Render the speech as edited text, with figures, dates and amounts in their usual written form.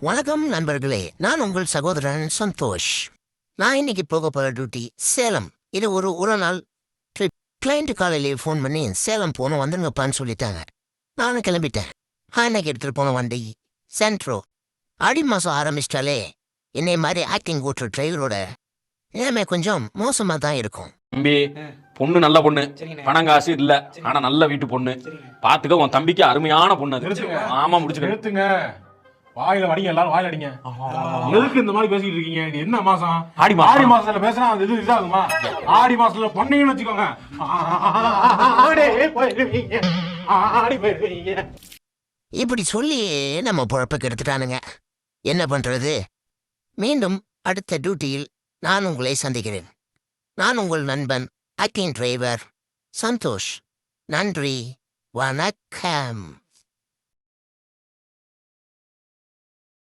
வணக்கம் நண்பர்களே, நான் உங்கள் சகோதரன் சந்தோஷ். நான் இன்னைக்கு போக போகிற டியூட்டி சேலம். இது ஒரு நாள் ட்ரிப். கிளைண்ட் காலையிலேயே ஃபோன் பண்ணி சேலம் போகணும் வந்துருங்கப்பான்னு சொல்லிட்டாங்க. நானும் கிளம்பிட்டேன். இன்னைக்கு எடுத்துகிட்டு போன வண்டி சென்ட்ரோ. ஆடி மாதம் ஆரம்பிச்சிட்டாலே என்னை மாதிரி ஆக்டிங் ஓட்டுற டிரைவரோட நிலைமை கொஞ்சம் மோசமாக தான் இருக்கும். தம்பி, பொண்ணு நல்ல பொண்ணு, பணம் காசு இல்ல, ஆனா நல்ல வீட்டு பொண்ணு. பாத்துக்க, உன் தம்பிக்கு அருமையான பொண்ணு அது. ஆமா, முடிச்சுங்க. வாயில வடிங்க, எல்லாரும் வாயில அடிங்க. எதுக்கு இந்த மாதிரி பேசிட்டு இருக்கீங்க? இது என்ன மாசம்? ஆடி மாசத்துல பேசினா அது இது இதாகுமா? ஆடி மாசத்துல பொண்ணையும் வச்சுக்கோங்க. ஆடி போயிருவீங்க. இப்படி சொல்லி நம்ம பொழப்புக்கு எடுத்துட்டானுங்க. என்ன பண்றது? மீண்டும் அடுத்த டியூட்டியில் நான் உங்களை சந்திக்கிறேன். நான் உங்கள் நண்பன் ஆக்டிங் டிரைவர் சந்தோஷ். நன்றி, வணக்கம்.